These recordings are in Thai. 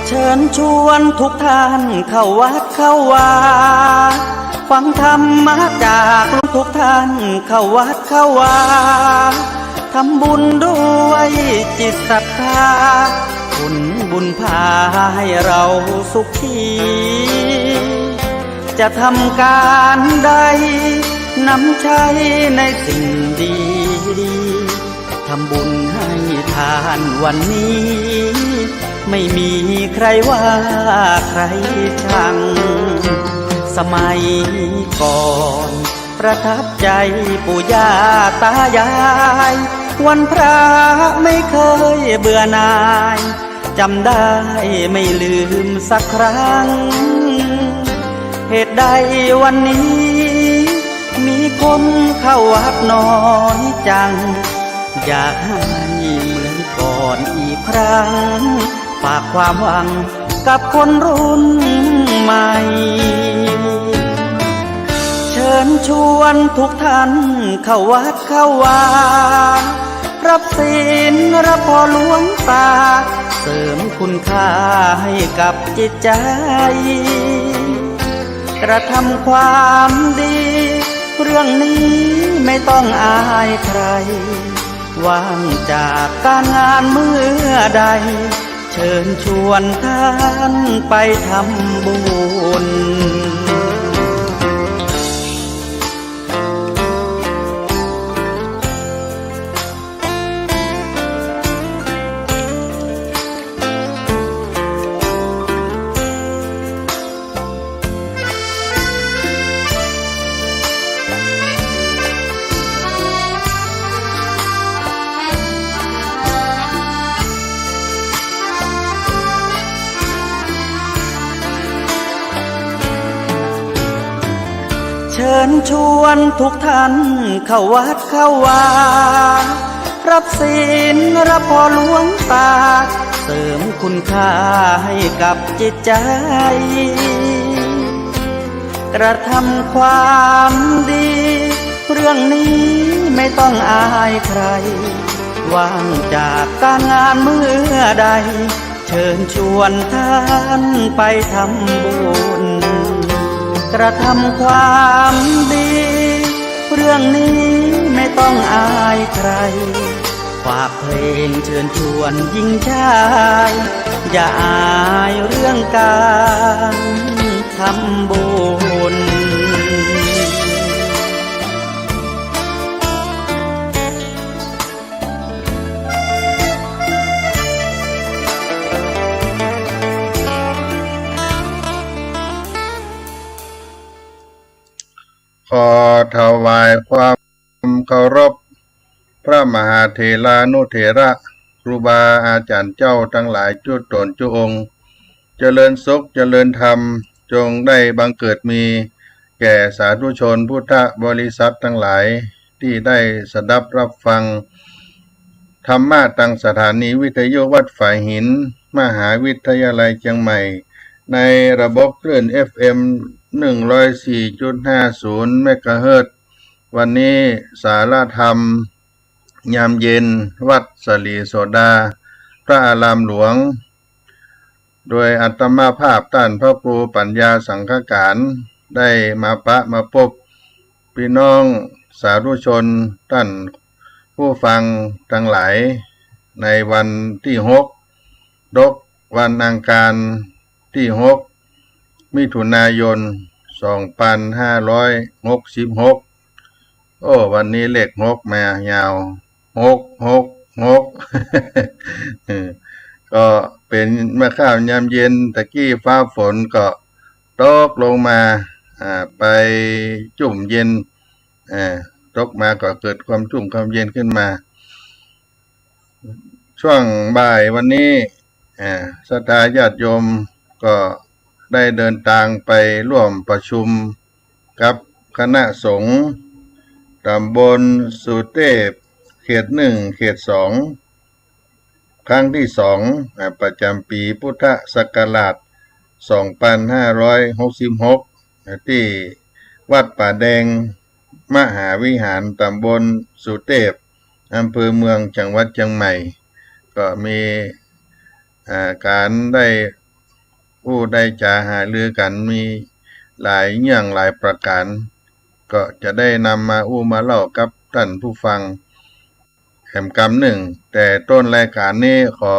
เชิญชวนทุกท่านเข้าวัดเข้าวาฟังธรรมจากทุกท่านเข้าวัดเข้าวาทำบุญด้วยจิตศรัทธาบุญพาให้เราสุขีจะทำการใดนำใช้ในสิ่งดีทำบุญให้ทานวันนี้ไม่มีใครว่าใครชังสมัยก่อนประทับใจปู่ย่าตายายวันพระไม่เคยเบื่อหน่ายจำได้ไม่ลืมสักครั้งเหตุใดวันนี้มีคนเข้าวัดน้อยจังอยากให้เหมือนก่อนอีกครั้งฝากความหวังกับคนรุ่นใหม่เชิญชวนทุกท่านเข้าวัดเข้าวารับศีลรับพรหลวงตาเสริมคุณค่าให้กับจิตใจกระทำความดีเรื่องนี้ไม่ต้องอายใครว่างจากการงานเมื่อใดเชิญชวนท่านไปทำบุญเชิญชวนทุกท่านเข้าวัดเข้าวารับศีลรับพรหลวงตาเสริมคุณค่าให้กับจิตใจกระทำความดีเรื่องนี้ไม่ต้องอายใครว่างจากการงานเมื่อใดเชิญชวนท่านไปทำบุญกระทำความดีเรื่องนี้ไม่ต้องอายใครฝากเพลงเชิญชวนยิ่งชายอย่าอายเรื่องการทำบุญขอถวายความเคารพพระมหาเถรานุเถระครูบาอาจารย์เจ้าทั้งหลายจุตนจุองค์เจริญสุขเจริญธรรมจงได้บังเกิดมีแก่สาธุชนพุทธบริษัททั้งหลายที่ได้สดับรับฟังธรรมะตั้งสถานีวิทยุวัดฝายหินมหาวิทยาลัยเชียงใหม่ในระบบคลื่น FM 104.50 เมกะเฮิรตซ์วันนี้สาระธรรมยามเย็นวัดสลีโสดาพระอารามหลวงโดยอัตมาภาพท่านพระครูปัญญาสังฆการได้มาพบพี่น้องสาธุชนท่านผู้ฟังทั้งหลายในวันที่วันอังคารที่6 มิถุนายน 2566วันนี้เลข6มายาว6ก็เป็นเมื่อข้าวยามเย็นตะกี้ฟ้าฝนก็ตกลงมาไปจุ่มเย็นตกมาก็เกิดความชุ่มความเย็นขึ้นมา ช่วงบ่ายวันนี้ศรัทธาญาติโยมก็ได้เดินทางไปร่วมประชุมกับคณะสงฆ์ตำบลสุเทพเขต1เขต2ครั้งที่ประจำปีพุทธศักราช2566ที่วัดป่าแดงมหาวิหารตำบลสุเทพอำเภอเมืองจังหวัดเชียงใหม่ก็มีการได้ผู้ได้จาหารือกันมีหลายเรื่องหลายประการก็จะได้นำมามาเล่ากับท่านผู้ฟังแห่งกรรมหนึ่งแต่ต้นรายการนี้ขอ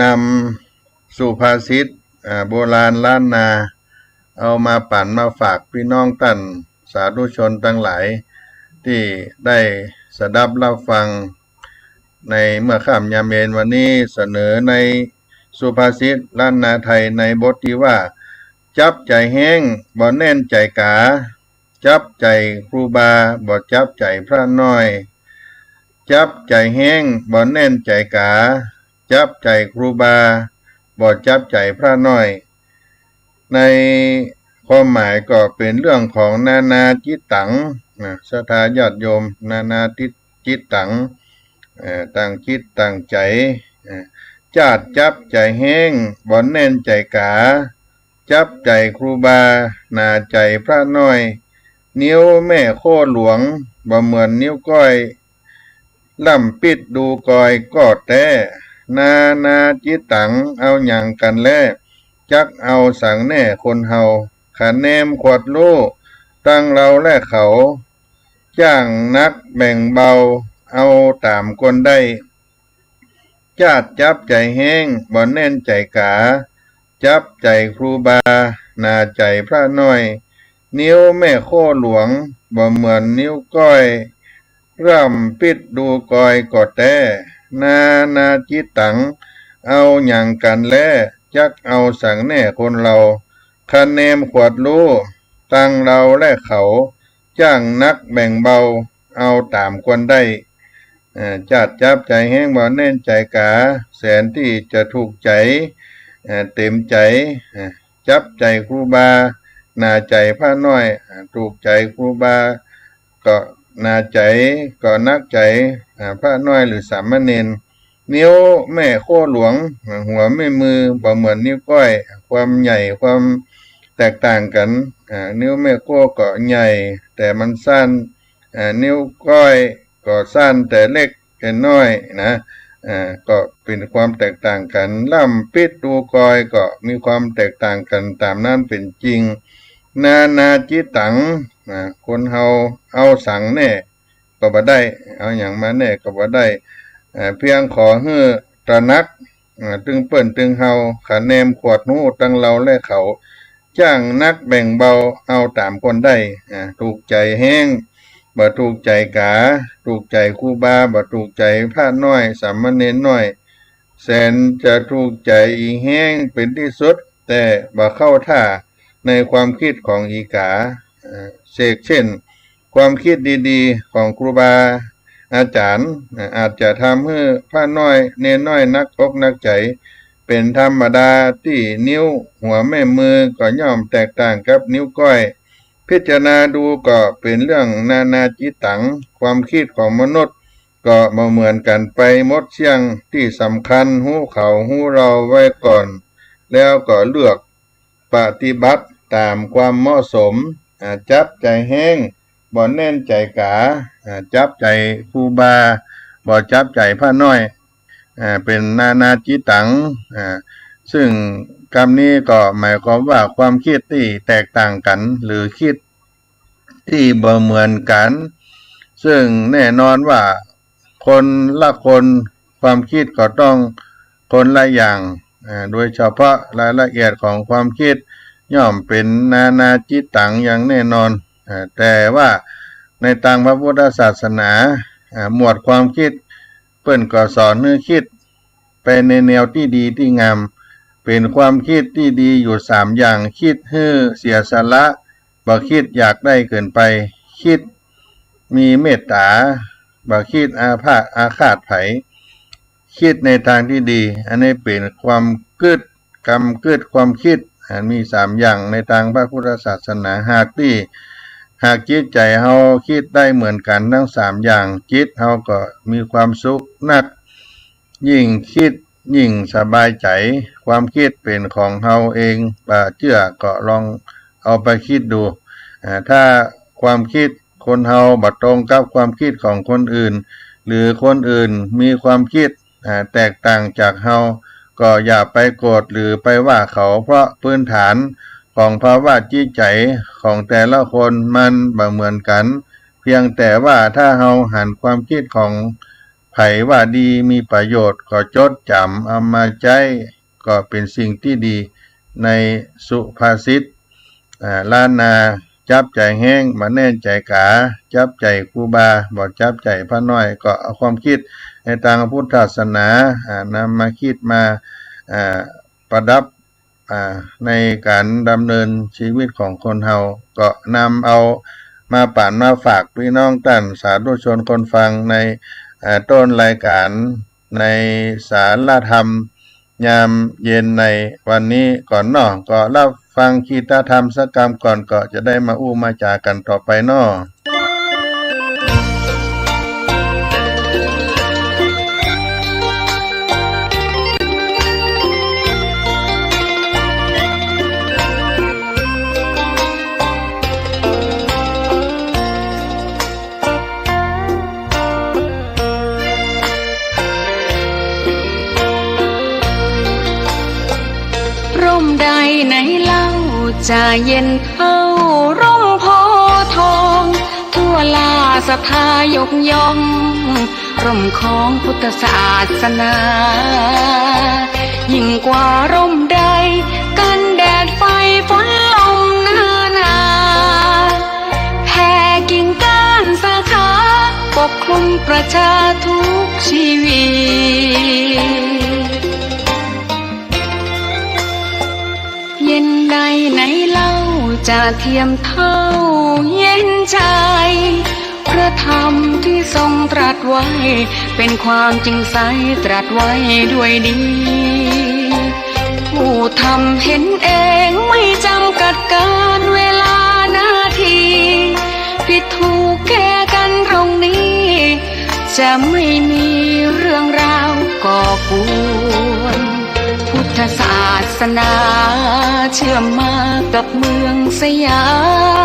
นำสุภาษิตโบราณล้านนาเอามาปั่นมาฝากพี่น้องท่านสาธุชนทั้งหลายที่ได้สดับรับฟังในเมื่อค่ำยามเย็นวันนี้เสนอในสุภาษิตล้านนาไทยในบทที่ว่าจับใจแห้งบ่แน่นใจกาจับใจครูบาบ่จับใจพระน้อยจับใจแห้งบ่แน่นใจกาจับใจครูบาบ่จับใจพระน้อยในความหมายก็เป็นเรื่องของนานาจิตตังศรัทธาญาติโยมนานาจิตตังตั้งจิตตั้งใจจาดจับใจแห้งบ่แน่นใจกาจับใจครูบานาใจพระน้อยนิ้วแม่โคหลวงบ่เหมือนนิ้วก้อยล่ำปิดดูกอยก็แต่นานาจิตตังเอาอย่างกันแลจักเอาสั่งแน่คนเฮาขันแนมขวดลูกตั้งเราและเขาจ้างนักแบ่งเบาเอาตามคนได้จาดจับใจแห้งบ่แน่นใจกาจับใจครูบานาใจพระน้อยนิ้วแม่โคหลวงบ่เหมือนนิ้วก้อยร่ำปิดดูกอยกอดแต่นานาจิตตังเอาอย่างกันแลจักเอาสั่งแน่คนเราคะแนนขวดรู้ตั้งเราและเขาจ้างนักแบ่งเบาเอาตามควรได้จัดจับใจแห้งบ่แน่นใจกาแสนที่จะถูกใจเต็มใจจับใจครูบานาใจพระน้อยถูกใจครูบาก็นาใจก็นักใจพระน้อยหรือสามเณรนิ้วแม่โคหลวงหัวแม่มือบ่เหมือนนิ้วก้อยความใหญ่ความแตกต่างกันนิ้วแม่โคก็ใหญ่แต่มันสั้นนิ้วก้อยก็สั้นแต่เล็กแต่น้อยนะก็เป็นความแตกต่างกันล่ำปิดดูกอยก็มีความแตกต่างกันตามนั้นเป็นจริงนานาจิตตังคนเฮาเอาสั่งแน่ก็บ่ได้เอาอย่างมาแน่ก็บ่ได้เพียงขอให้ตระหนักตึงเปิ้นตึงเฮาขันแนมขวดหูตั้งเราและเขาจ้างนักแบ่งเบาเอาตามคนได้ถูกใจแห้งบ่ถูกใจกาถูกใจครูบาบ่ถูกใจพระน้อยสามเณรน้อยแสนจะถูกใจอีแห้งเป็นที่สุดแต่บ่เข้าท่าในความคิดของอีกาเช่นความคิดดีๆของครูบาอาจารย์อาจจะทำให้พระน้อยเนรน้อยนักอกนักใจเป็นธรรมดาที่นิ้วหัวแม่มือก็ย่อมแตกต่างกับนิ้วก้อยพิจารณาดูก็เป็นเรื่องนานาจิตตังความคิดของมนุษย์ก็มาเหมือนกันไปหมดเสียงที่สำคัญหูเขาหูเราไว้ก่อนแล้วก็เลือกปฏิบัติตามความเหมาะสมจับใจแห้งบ่แน่นใจกาจับใจครูบาบ่จับใจพระน้อยเป็นนานาจิตตังซึ่งคำนี้ก็หมายความว่าความคิดที่แตกต่างกันหรือคิดที่บ่เหมือนกันซึ่งแน่นอนว่าคนละคนความคิดก็ต้องคนละอย่างโดยเฉพาะรายละเอียดของความคิดย่อมเป็นนานาจิตตังอย่างแน่นอนแต่ว่าในทางพระพุทธศาสนาหมวดความคิดเพิ่นก็สอนให้คิดไปในแนวที่ดีที่งามเป็นความคิดที่ดีอยู่3อย่างคิดให้เสียสละบ่คิดอยากได้เกินไปคิดมีเมตตา บ่คิดอาฆาตไผคิดในทางที่ดีอันนี้เป็นความกึดกรรมกึดความคิดมี3อย่างในทางพระพุทธศาสนาหากจิตใจเฮาคิดได้เหมือนกันทั้ง3อย่างจิตเฮาก็มีความสุขนักยิ่งคิดยิ่งสบายใจความคิดเป็นของเฮาเองบ่เชื่อก็ลองเอาไปคิดดูถ้าความคิดคนเฮาบ่ตรงกับความคิดของคนอื่นหรือคนอื่นมีความคิดแตกต่างจากเฮาก็อย่าไปโกรธหรือไปว่าเขาเพราะพื้นฐานของภาวะจิตใจของแต่ละคนมันบ่เหมือนกันเพียงแต่ว่าถ้าเฮาหันความคิดของไผว่าดีมีประโยชน์ก็จดจำเอามาใช้ก็เป็นสิ่งที่ดีในสุภาษิตล้านนาจับใจแห้งมาแน่นใจกาจับใจครูบาบ่จับใจพระน้อยก็เอาความคิดในทางพุทธศาสนานำมาคิดมาประดับในการดำเนินชีวิตของคนเฮาก็นำเอามาป่านมาฝากพี่น้องท่านสาธุชนคนฟังในต้นรายการในสารธรรมยามเย็นในวันนี้ก่อนน้อก็รับฟังคีตธรรมสักกรรมก่อนก็จะได้มาอู้มาจากันต่อไปน้อไหนเล่าจะเย็นเท่าร่มโพทองทั่วลาศรัทธายกย่องร่มของพุทธศาสนายิ่งกว่าร่มใดกันแดดไฟฝนลมนาแผ่กิ่งก้านสาขาปกคลุมประชาทุกชีวิตเย็นใดไหนเล่าจะเทียมเท่าเย็นใจพระธรรมที่ทรงตรัสไว้เป็นความจริงใสตรัสไว้ด้วยดีผู้ทำเห็นเองไม่จำกัดการเวลานาทีผิดถูกแก้กันตรงนี้จะไม่มีเรื่องราวก่อกวนพุทธศาสนาเชื่อมมากับเมืองสยา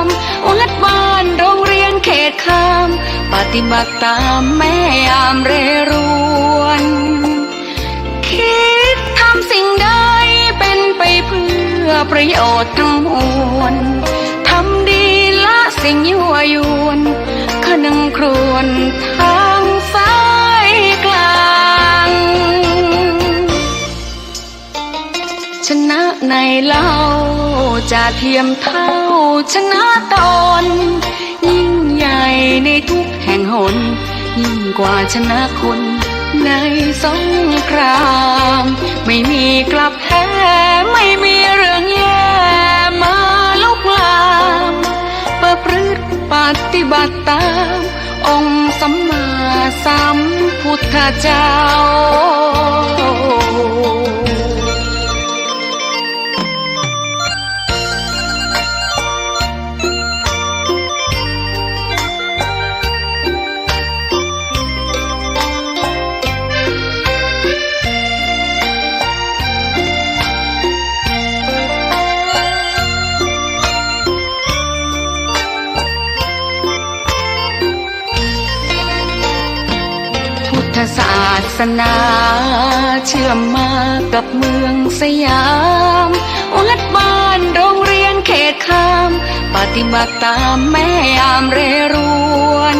มวัดบ้านโรงเรียนเขตข้ามปฏิบัติตามแม่ยามเรรวนคิดทำสิ่งใดเป็นไปเพื่อประโยชน์ทั้งมวลทำดีละสิ่งยั่วยวนขนึงครวญทางสายกลางชนะในเล่าจะเทียมเท่าชนะตนยิ่งใหญ่ในทุกแห่งหนยิ่งกว่าชนะคนในสงครามไม่มีกลับแพ้ไม่มีเรื่องแย่มาลุกลามประพฤติปฏิบัติตามองค์สัมมาสัมพุทธเจ้าศาสนาเชื่อมมากับเมืองสยามวัดบ้านโรงเรียนเขตข้ามปฏิบัติตามแม่ยามเรรวน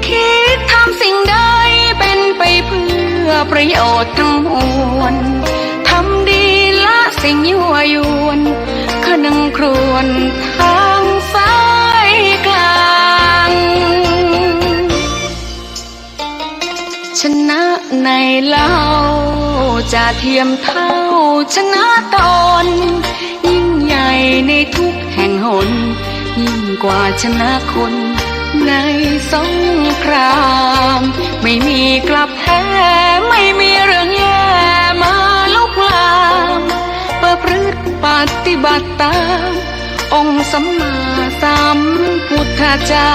คิดทำสิ่งใดเป็นไปเพื่อประโยชน์ทั้งมวลทำดีละสิ่งยั่วยวนขนึงครวญทางสายกลางชนะในเล่าจะเทียมเท่าชนะตนยิ่งใหญ่ในทุกแห่งหนยิ่งกว่าชนะคน ในสงครามไม่มีกลับแพ้ไม่มีเรื่องแย่มาลุกลามประพฤติปฏิบัติตามองค์สัมมาสัมพุทธเจ้า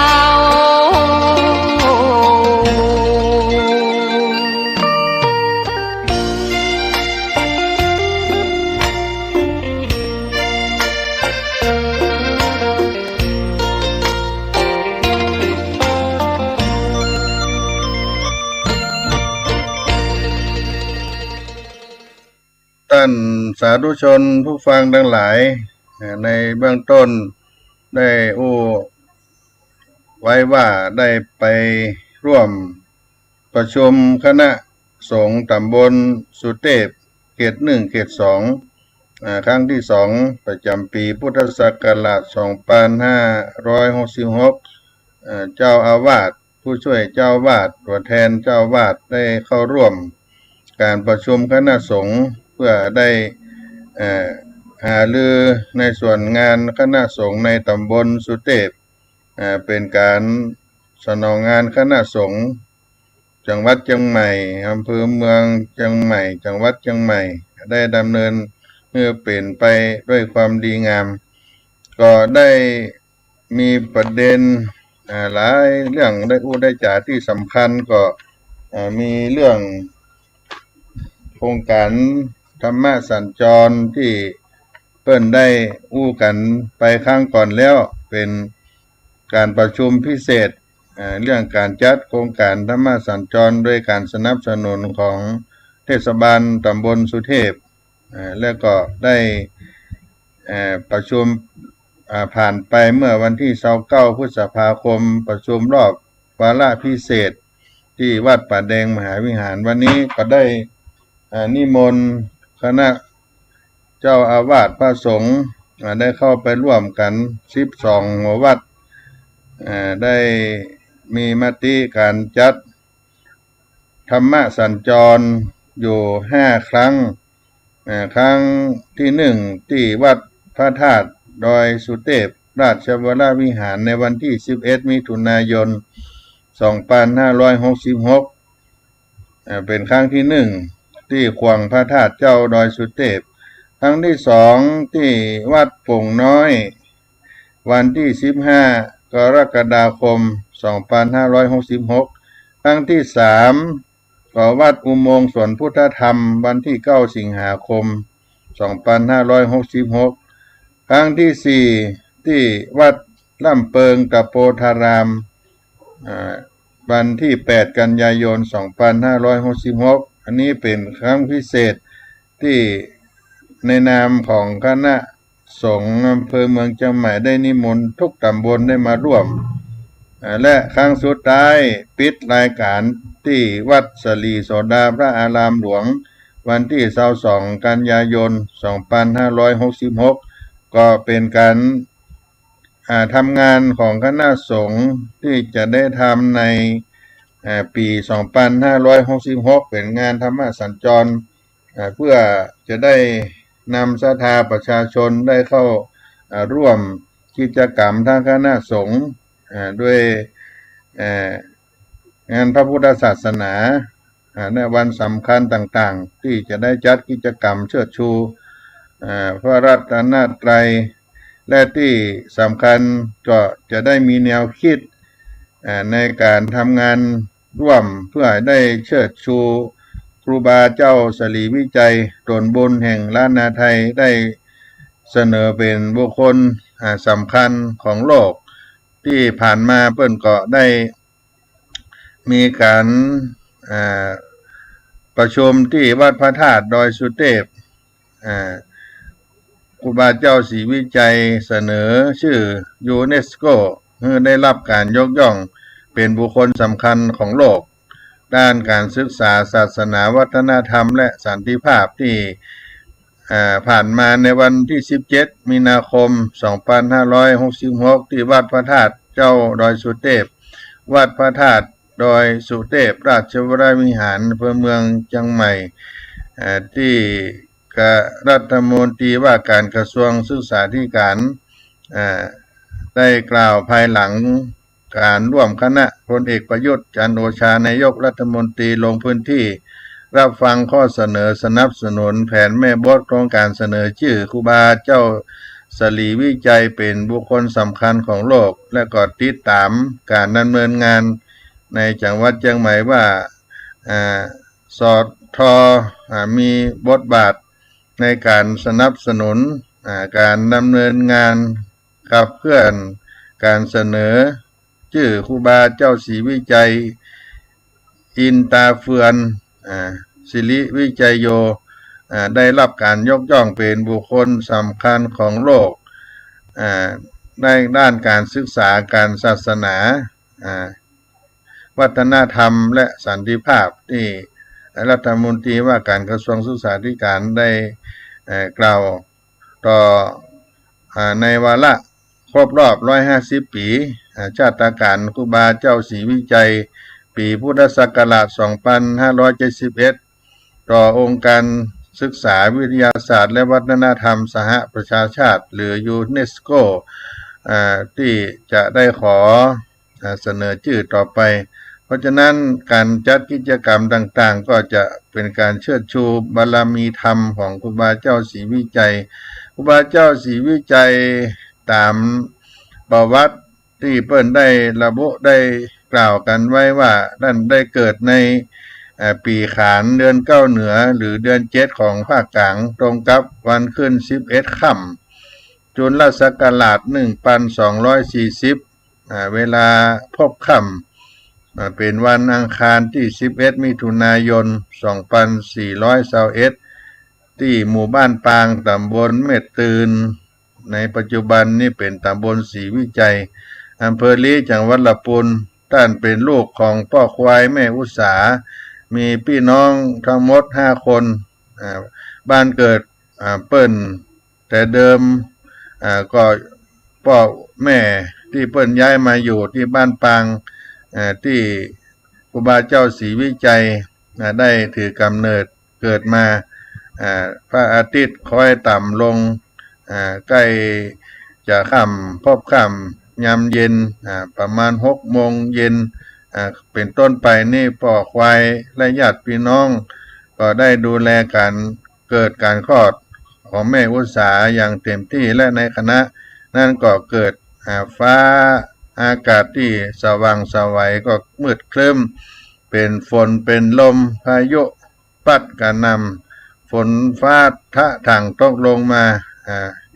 ท่านสาธุชนผู้ฟังทั้งหลายในเบื้องต้นได้ไว้ว่าได้ไปร่วมประชุมคณะสงฆ์ตำบลสุเทพเขต1เขต2ครั้งที่2ประจำปีพุทธศักราช2566เจ้าอาวาสผู้ช่วยเจ้าอาวาสตัวแทนเจ้าอาวาสได้เข้าร่วมการประชุมคณะสงฆ์เพื่อได้หารือในส่วนงานคณะสงฆ์ในตำบลสุเทพเป็นการสนองงานคณะสงฆ์จังหวัดเชียงใหม่อำเภอเมืองเชียงใหม่จังหวัดเชียงใหม่ได้ดำเนินเมื่อเป็นไปด้วยความดีงามก็ได้มีประเด็นหลายเรื่องได้จ่าที่สำคัญก็มีเรื่องโครงการธรรมะสัญจรที่เปิ้นได้กันไปครั้งก่อนแล้วเป็นการประชุมพิเศษเรื่องการจัดโครงการธรรมะสัญจรโดยการสนับสนุนของเทศบาลตำบลสุเทพแล้วก็ได้ประชุมผ่านไปเมื่อวันที่29พฤษภาคมประชุมรอบวาระพิเศษที่วัดป่าแดงมหาวิหารวันนี้ก็ได้นิมนต์คณะเจ้าอาวาสพระสงฆ์ได้เข้าไปร่วมกัน12หัววัดได้มีมติการจัดธรรมะสัญจรอยู่5ครั้งครั้งที่1ที่วัดพระธาตุดอยสุเทพราชวรวิหารในวันที่11มิถุนายน2566เป็นครั้งที่1ที่ขวงพระธาตุเจ้าดอยสุเทพครั้งที่2ที่วัดโป่งน้อยวันที่15กรกฎาคม2566ครั้งที่3ก็วัดอุโมงค์สวนพุทธธรรมวันที่9สิงหาคม2566ครั้งที่4ที่วัดล่ำเปิงตะโพธารามวันที่8กันยายน2566อันนี้เป็นครั้งพิเศษที่ในนามของคณะสงฆ์อำเภอเมืองเชียงใหม่ได้นิมนต์ทุกตำบลได้มาร่วมและครั้งสุดท้ายปิดรายการที่วัดสลีโสดาพระอารามหลวงวันที่22กันยายน2566ก็เป็นการทำงานของคณะสงฆ์ที่จะได้ทำในปี2566เป็นงานธรรมสัญจรเพื่อจะได้นำศรัทธาประชาชนได้เข้าร่วมกิจกรรมทางคณะสงฆ์ด้วยงานพระพุทธศาสนาในวันสำคัญต่างๆที่จะได้จัดกิจกรรมเชิดชูพระรัตนตรัยและที่สำคัญก็จะได้มีแนวคิดในการทำงานร่วมเพื่อได้เชิดชูครูบาเจ้าสลีวิจัยตนบุญแห่งล้านนาไทยได้เสนอเป็นบุคคลสำคัญของโลกที่ผ่านมาเปิ้นก็ได้มีการประชุมที่วัดพระธาตุดอยสุเทพครูบาเจ้าศรีวิจัยเสนอชื่อยูเนสโกเพื่อได้รับการยกย่องเป็นบุคคลสำคัญของโลกด้านการศึกษาศาสนาวัฒนธรรมและสันติภาพที่ผ่านมาในวันที่17มีนาคม2566ที่วัดพระธาตุเจ้าดอยสุเทพวัดพระธาตุดอยสุเทพราชวรวิหารอำเภอเมืองเชียงใหม่ที่รัฐมนตรีว่าการกระทรวงศึกษาธิการได้กล่าวภายหลัง การร่วมคณะพลเอกประยุทธ์จันทร์โอชานายกรัฐมนตรีลงพื้นที่รับฟังข้อเสนอสนับสนุนแผนแม่บทโครงการเสนอชื่อครูบาเจ้าสลีวิจัยเป็นบุคคลสำคัญของโลกและก็ติดตามการดำเนินงานในจังหวัดเชียงใหม่ว่าสอดทมีบทบาทในการสนับสนุนการดำเนินงานขับเคลื่อนการเสนอชื่อครูบาเจ้าศรีวิจัยอินตาเฟือนศิริวิจัยโยได้รับการยกย่องเป็นบุคคลสำคัญของโลกในด้านการศึกษาการศาสนาวัฒนธรรมและสันติภาพที่รัฐมนตรีว่าการกระทรวงศึกษาธิการได้กล่าวต่อในวาระครบรอบ150 ปีชาติการครูบาเจ้าศรีวิจัยปีพุทธศักราช 2571 ต่อองค์การศึกษาวิทยาศาสตร์และวัฒนธรรมสหประชาชาติหรือยูเนสโกที่จะได้ขอเสนอชื่อต่อไปเพราะฉะนั้นการจัดกิจกรรมต่างๆก็จะเป็นการเชิดชูบารมีธรรมของครูบาเจ้าศรีวิจัยครูบาเจ้าศรีวิจัยตามประวัติที่เปิ้นได้ระบุได้กล่าวกันไว้ว่าท่านได้เกิดในปีขานเดือน9เหนือหรือเดือน7ของภาคกลางตรงกับวันขึ้น11ค่ำจุลศักราช1240เวลาพบค่ำเป็นวันอังคารที่11มิถุนายน2421ที่หมู่บ้านปางตำบลเม็ดตื่นในปัจจุบันนี้เป็นตำบลศรีวิจัยอำเภอลี้จังหวัดลำพูนท่านเป็นลูกของพ่อควายแม่อุษามีพี่น้องทั้งหมด5 คนบ้านเกิดเปิ้นแต่เดิมก็พ่อแม่ที่เปิ้นย้ายมาอยู่ที่บ้านปางที่ครูบาเจ้าศรีวิจัยได้ถือกำเนิดเกิดมาพระอาทิตย์ค่อยต่ำลงใกล้จะค่ำพบค่ำยามเย็นประมาณ6 โมงเย็นเป็นต้นไปนี่พ่อควายและญาติพี่น้องก็ได้ดูแลการเกิดการคลอดของแม่อุษาอย่างเต็มที่และในคณะนั่นก็เกิดฟ้าอากาศที่สว่างสวัยก็มืดครึ้มเป็นฝนเป็นลมพายุพัดกระหน่ำฝนฟ้าทะถังตกลงมา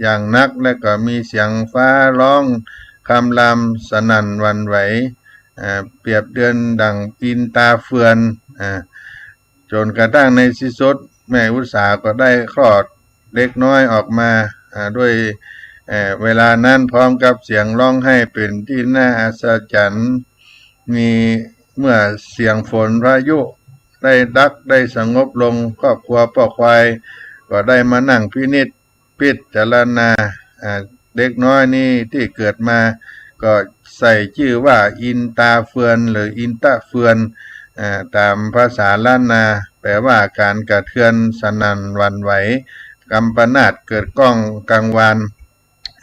อย่างนักและก็มีเสียงฟ้าร้องคำรามสนั่นหวั่นไหวเปรียบเดือนดังอินตาเฟือนจนกระทั่งในที่สุดแม่อุษาก็ได้คลอดเล็กน้อยออกมาด้วยเวลานั้นพร้อมกับเสียงร้องไห้เป็นที่น่าอัศจรรย์มีเมื่อเสียงฝนพายุได้สงบลงครอบครัวพ่อควายก็ได้มานั่งพิจารณาเด็กน้อยนี้ที่เกิดมาก็ใส่ชื่อว่าอินตาเฟือนหรืออินตะเฟือนตามภาษาล้านนาแปลว่าการกระเทือนสนั่นหวั่นไหวกำปนาตเกิดก้องกังวาน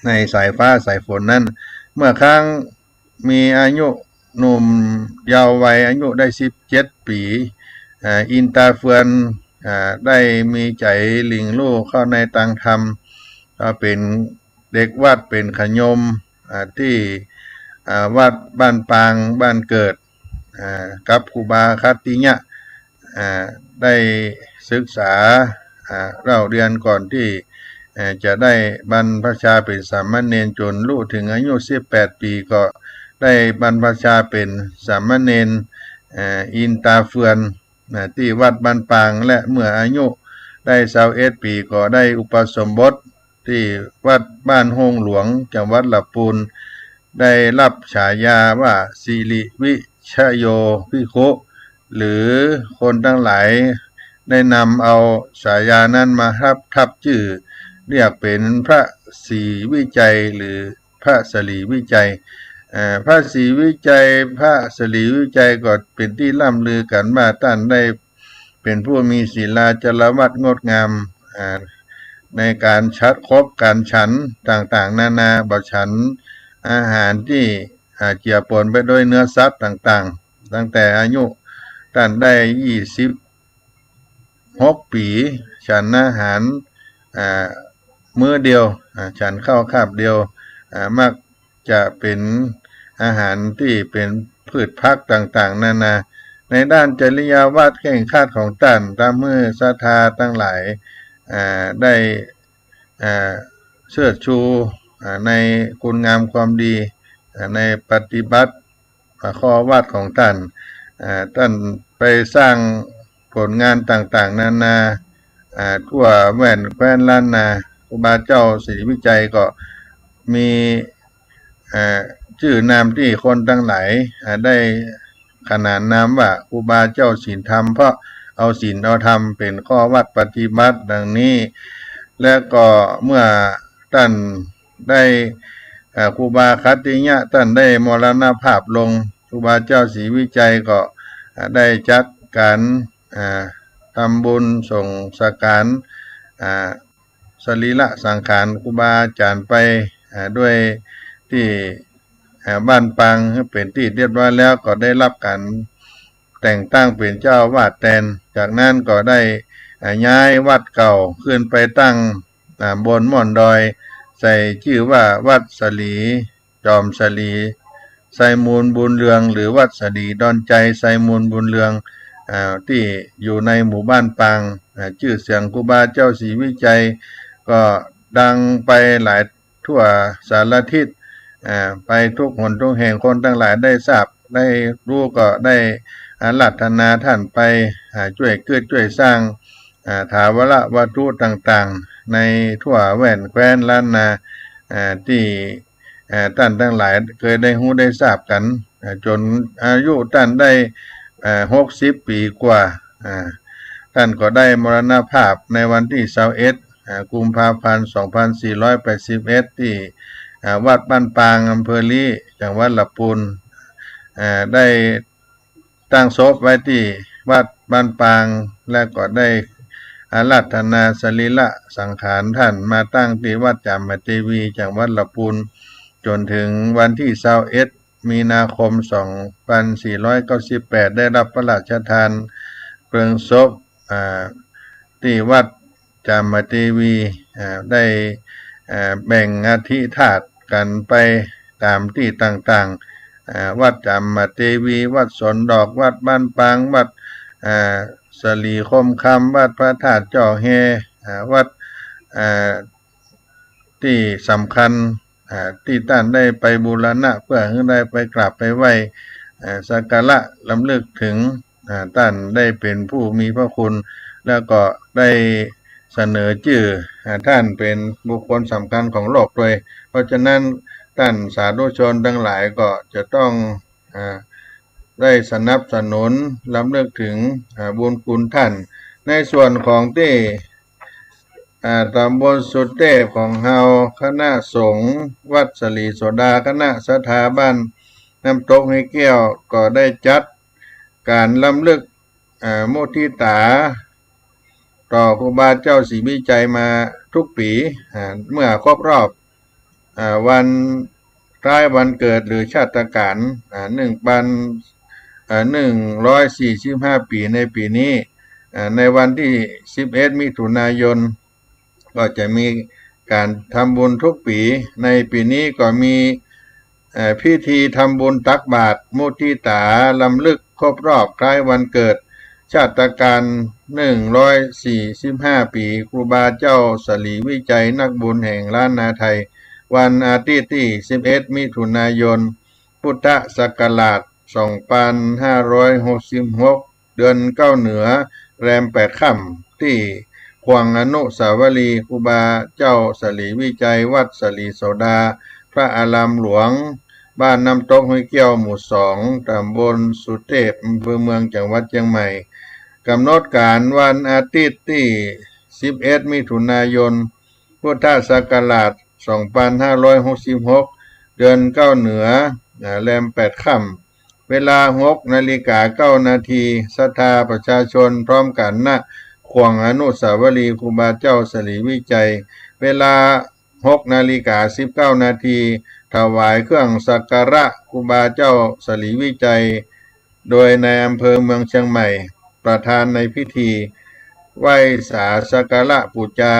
ในสายฟ้าสายฝนนั้นเมื่อครั้งมีอายุหนุ่มเยาว์วัยอายุได้17 ปีอินตาเฟือนได้มีใจหลิงลู่เข้าในตังธรรมเป็นเด็กวัดเป็นขยมที่วัดบ้านปางบ้านเกิดกับครูบาคัตติยะได้ศึกษาเล่าเรียนก่อนที่จะได้บรรพชาเป็นสามเณรจนรู้ถึงอายุ18 ปีก็ได้บรรพชาเป็นสามเณรอินตาเฟือนที่วัดบ้านปางและเมื่ออายุได้21 ปีก็ได้อุปสมบทที่วัดบ้านโฮงหลวงจังหวัดลำพูนได้รับฉายาว่าสิริวิชโยภิกขุหรือคนทั้งหลายได้นำเอาฉายานั้นมาทับชื่อเรียกเป็นพระศรีวิจัยหรือพระสลีวิจัยพระศรีวิจัยพระสลีวิจัยก็เป็นที่ล่ำลือกันว่าท่านได้เป็นผู้มีศีลาจารวัดงดงามในการคบการฉันต่างๆนานาบ่ฉันอาหารที่ เจือปนไปด้วยเนื้อสัตว์ต่างๆตั้งแต่อายุท่านได้26 ปีฉันอาหารมื้อเดียวฉันข้าวคาบเดียวมักจะเป็นอาหารที่เป็นพืชผักต่างๆนานาในด้านจริยาวัดแข่งขันของท่านตามมือศรัทธาทั้งหลายได้เชิดชูในคุณงามความดีในปฏิบัติข้อวัดของท่านท่านไปสร้างผลงานต่างๆนานาทั่วแว่นแคว้นล้านนาครูบาเจ้าศรีวิจัยก็มีชื่อนามที่คนทั้งหลายได้ขนานนามว่าครูบาเจ้าศีลธรรมเพราะเอาศีลเอาธรรมเป็นข้อวัดปฏิบัติดังนี้และก็เมื่อท่านได้ครูบาคัตติยะท่านได้มรณภาพลงครูบาเจ้าศรีวิจัยก็ได้จัดการทำบุญส่งสักการสรีระสังขารครูบาอาจารย์ไปด้วยที่บ้านปังเป็นที่เรียบร้อยแล้วก็ได้รับการแต่งตั้งเป็นเจ้าวาดแทนจากนั้นก็ได้ย้ายวัดเก่าขึ้นไปตั้งบนม่อนดอยใส่ชื่อว่าวัดสลีจอมสลีไซมูลบุญเรืองหรือวัดสลีดอนใจไซมูลบุญเรืองที่อยู่ในหมู่บ้านปังชื่อเสียงครูบาเจ้าศรีวิจัยก็ดังไปหลายทั่วสารทิศไปทุกหนทุกแห่งคนทั้งหลายได้ทราบได้รู้ก็ได้อาราธนาท่านไปช่วยเกิดช่วยสร้างถาวรวัตถุต่างๆในทั่วแว่นแคว้นล้านนาที่ท่านทั้งหลายเคยได้รู้ได้ทราบกันจนอายุท่านได้60 ปีกว่าท่านก็ได้มรณภาพในวันที่21 กุมภาพันธ์ 2481 ที่วัดบ้านปางอำเภอลีจังหวัดลำพูนได้ตั้งศพไว้ที่วัดบ้านปางและก็ได้อาราธนาสรีระสังขารท่านมาตั้งที่วัดจามเทวีจังหวัดลำพูนจนถึงวันที่21 มีนาคม 2498 ได้รับพระราชทานเพลิงศพที่วัดจามเทวีได้แบ่งอาทิธาตุกันไปตามที่ต่างๆวัดจามเทวีวัดสนดอกวัดบ้านปางวัดสลีคมคำวัดพระธาตุจ่อแฮวัดที่สำคัญที่ท่านได้ไปบูรณะเพื่อให้ได้ไปกราบไปไหว้สักการะรำลึกถึงท่านได้เป็นผู้มีพระคุณแล้วก็ได้เสนอชื่อท่านเป็นบุคคลสำคัญของโลกด้วยเพราะฉะนั้นท่านสาธุชนทั้งหลายก็จะต้องได้สนับสนุนรำลึกถึงบุญคุณท่านในส่วนของที่ตำบลสุดเทพของเฮาคณะสงฆ์วัดสลีโสดาคณะสถาบันน้ำตกให้แก้วก็ได้จัดการรำลึกมุทิตาต่อครูบาเจ้าศรีวิจัยมาทุกปีเมื่อครบรอบวันคล้ายวันเกิดหรือชาติกาล145 ปีในปีนี้ในวันที่11 มิถุนายนก็จะมีการทำบุญทุกปีในปีนี้ก็มีพิธีทำบุญตักบาตรมุทิตาลำลึกครบรอบคล้ายวันเกิดชาติกาล145 ปีครูบาเจ้าสลีวิจัยนักบุญแห่งล้านนาไทยวันอาทิตย์ที่11 มิถุนายนพุทธศักราช2566 เดือน9เหนือแรม8 ค่ำที่ควงอนุสาวรีย์ครูบาเจ้าสลีวิจัยวัดสลีโสดาพระอารามหลวงบ้านน้ำตกห้วยเกี้ยวหมู่ 2 ตำบลสุเทพอำเภอเมืองจังหวัดเชียงใหม่กำหนดการวันอาทิตย์ที่11 มิถุนายนพุทธศักราช2566 เดือน9เหนือแรม8 ค่ำเวลา 6:09 นาทีศรัทธาประชาชนพร้อมกันณควงอนุสาวรีย์ครูบาเจ้าสลีวิจัยเวลา 6:19 นาที ถวายเครื่องสักการะครูบาเจ้าสลีวิจัยโดยในอำเภอเมืองเชียงใหม่ประธานในพิธีไหว้สาสักการะปูจา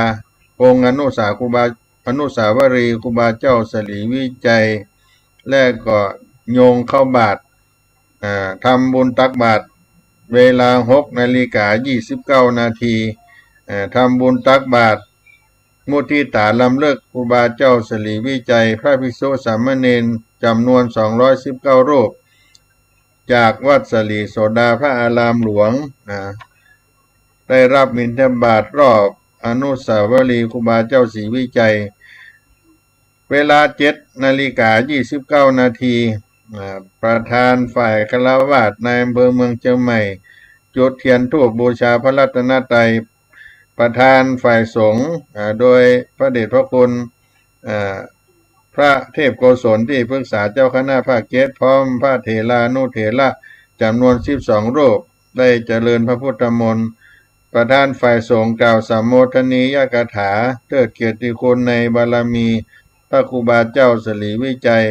องค์อนุสาวรีย์ครูบาเจ้าสลีวิจัยและก็โยงเข้าบาตรทำบุญตักบาตรเวลา6:29 นาทีทำบุญตักบาตรมุทิตาลำเลิกครูบาเจ้าสลีวิจัยพระภิกษุสามเณรจำนวน219รูปจากวัดสลีโสดาพระอารามหลวงได้รับบิณฑบาตรอบอนุสาวรีย์ครูบาเจ้าศรีวิจัยเวลา7:29 นาทีประธานฝ่ายฆราวาสในอำเภอเมืองเชียงใหม่จุดเทียนธูปบูชาพระรัตนตรัยประธานฝ่ายสงฆ์โดยพระเดชพระคุณพระเทพโกศลที่ปรึกษาเจ้าคณะภาค7พร้อมพระเถรานุเถระจำนวน12รูปได้เจริญพระพุทธมนต์ประธานฝ่ายสงฆ์กล่าวสัมโมทนียกถาเทิดเกียรติคุณในบารมีพระครูบาเจ้าสลีวิจัย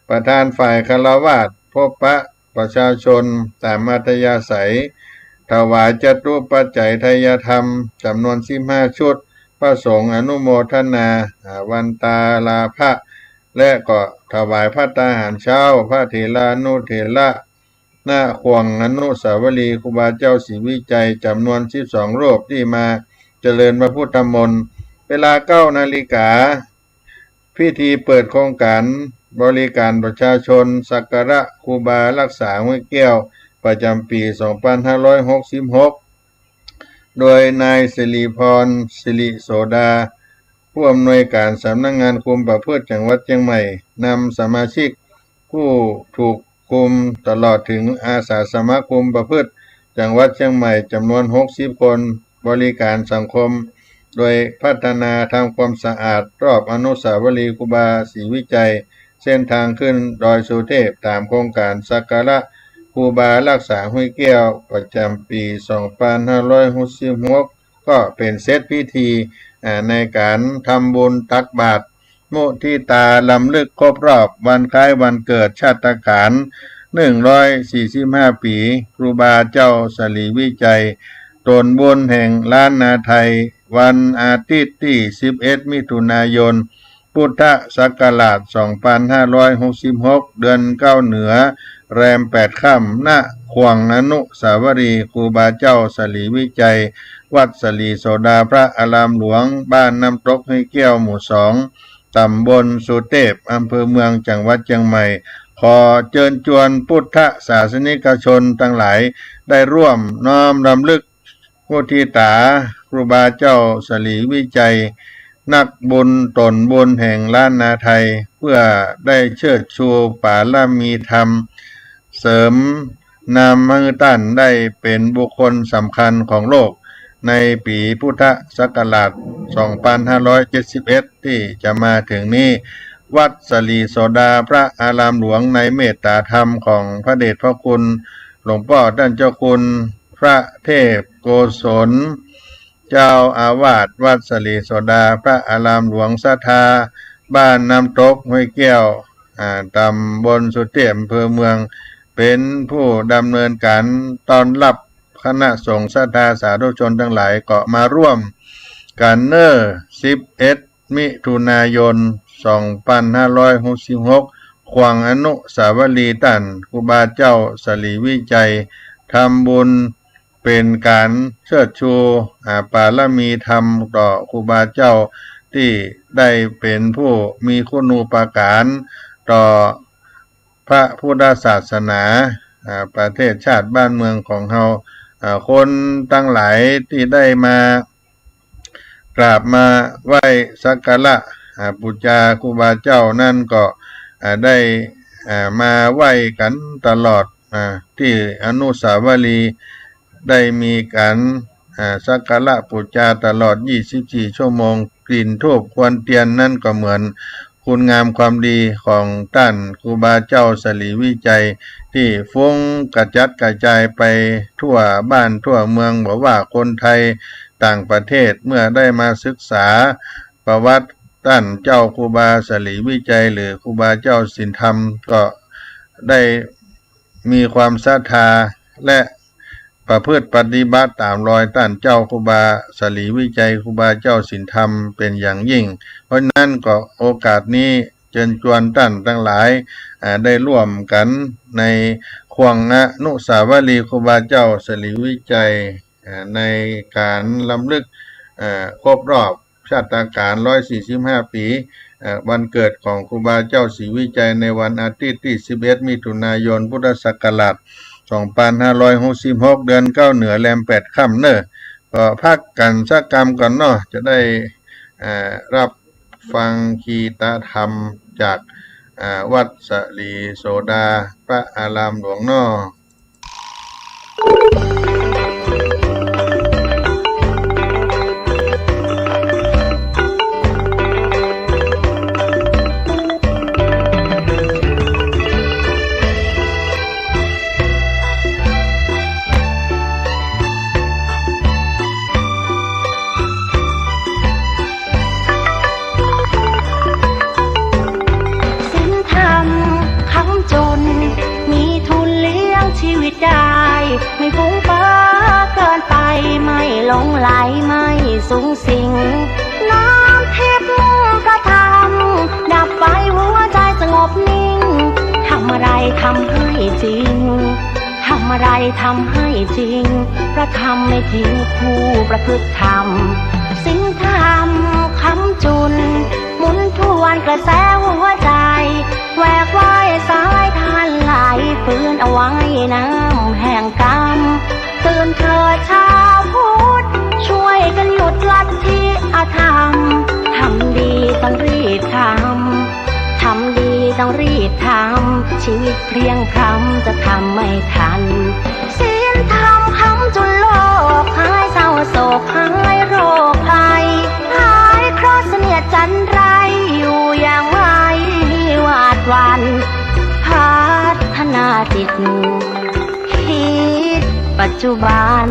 ประธานฝ่ายฆราวาสพบปะประชาชนตามอัธยาศัยถวายจตุปัจจัยทายธรรมจำนวน15ชุดพระสงฆ์อนุโมทนาวันตาลาภะและก็ถวายภัตตาหารเช้าพระเถรานุเถระหน้าขวงอนุสาวรีย์ครูบาเจ้าศรีวิจัยจำนวน12รูปที่มาเจริญพระพุทธมนต์เวลา9 นาฬิกาพิธีเปิดโครงการบริการประชาชนสักการะครูบารักษาห้วยแก้วประจำปี 2566 โดยนายสิริพรสิริโสดาผู้อำนวยการสำนักงานคุมประพฤติจังหวัดเชียงใหม่นำสมาชิกผู้ถูกคุมตลอดถึงอาสาสมัครคุมประพฤติจังหวัดเชียงใหม่จำนวน60คนบริการสังคมโดยพัฒนาทำความสะอาดรอบอนุสาวรีย์ครูบาศรีวิจัยเส้นทางขึ้นดอยสุเทพตามโครงการสักการะครูบารักษาห้วยแก้วประจำปี 2566 ก็เป็นเซตพิธีในการทำบุญตักบาตรมุทิตาลำลึกครบรอบวันคล้ายวันเกิดชาตการ145 ปีครูบาเจ้าสลีวิจัยตนบุญแห่งล้านนาไทยวันอาทิตย์ที่11 มิถุนายนพุทธศักราช 2566 เดือน9เหนือแรม8ค่ำณขวงอนุสาวรีย์ครูบาเจ้าสลีวิจัยวัดสลีโสดาพระอารามหลวงบ้านน้ำตกห้วยแก้วหมู่2ตำบลสุเทพอำเภอเมืองจังหวัดเชียงใหม่ขอเชิญชวนพุทธศาสนิกชนทั้งหลายได้ร่วมน้อมรำลึกมุทิตาครูบาเจ้าสลีวิจัยนักบุญตนบุญแห่งล้านนาไทยเพื่อได้เชิดชูปาลมีธรรมเสริมนำมือตั้นได้เป็นบุคคลสำคัญของโลกในปีพุทธศักราช 2571 ที่จะมาถึงนี้วัดสลีโสดาพระอารามหลวงในเมตตาธรรมของพระเดชพระคุณหลวงพ่อท่านเจ้าคุณพระเทพโกศลเจ้าอาวาสวัดสลีโสดาพระอารามหลวงศรัทธาบ้านน้ำตกห้วยแก้วตำบลสุเทพอำเภอเมืองเป็นผู้ดำเนินการต้อนรับคณะสงฆ์ศรัทธาสาธุชนทั้งหลายก็มาร่วมกัน11 มิถุนายน 2566 ขวงอนุสาวรีย์ตันครูบาเจ้าสลีวิจัยทำบุญเป็นการเชิดชูปาลมีธรรมต่อครูบาเจ้าที่ได้เป็นผู้มีคุณูปการต่อพระพุทธศาสนาประเทศชาติบ้านเมืองของเราคนตั้งหลายที่ได้มากราบมาไหว้สักการะบูชาครูบาเจ้านั่นก็ได้มาไหว้กันตลอดที่อนุสาวรีย์ได้มีการสักการะบูชาตลอด24 ชั่วโมงกลิ่นธูปควันเทียนนั่นก็เหมือนคุณงามความดีของท่านครูบาเจ้าสลีวิจัยที่ฟุ้งกระจัดกระจายไปทั่วบ้านทั่วเมืองบอกว่าคนไทยต่างประเทศเมื่อได้มาศึกษาประวัติ ท่านเจ้าครูบาสลีวิจัยหรือครูบาเจ้าศีลธรรมก็ได้มีความศรัทธาและประพฤติปฏิบัติตามรอยท่านเจ้าครูบาสลีวิจัยครูบาเจ้าศีลธรรมเป็นอย่างยิ่งเพราะนั้นก็โอกาสนี้เชิญชวนท่านทั้งหลายได้ร่วมกันในควงอนุสาวรีย์ครูบาเจ้าสลีวิจัยในการรำลึกครบรอบชาติการ145 ปีวันเกิดของครูบาเจ้าศรีวิจัยในวันอาทิตย์ที่11 มิถุนายนพุทธศักราช2566 เดือน9เหนือแรม8ค่ำเนอะก็พักกันสักกรรมก่อนเนาะจะได้รับฟังคีตธรรมจากวัดสลีโสดาพระอารามหลวงเนาะไม่ฟุ้งเฟ้อเกินไปไม่หลงไหลไม่สูงสิงน้ำทิพย์ก็ทำดับไฟหัวใจสงบนิ่งทำอะไรทำให้จริงทำอะไรทำให้จริงพระธรรมไม่ทิ้งผู้ประพฤติธรรมสิ่งธรรมคำจุนหมุนทวนกระแสหัวใจแหวกว่ายสายทานไหลฟื้นเอาไว้น้ำแห่งกรรมตื่นเถิดชาวพุทธช่วยกันหยุดลัทธิอธรรมทำดีต้องรีบทำทำดีต้องรีบทำชีวิตเพลียงพล้ำจะทำไม่ทันศีลธรรมคำจุนโลกหายเศร้าโศกหายโรคภัยหายเคราะห์เสนียดจันไรอยู่อย่างไม่หวาดหวั่นพัฒนาจิตคิดปัจจุบัน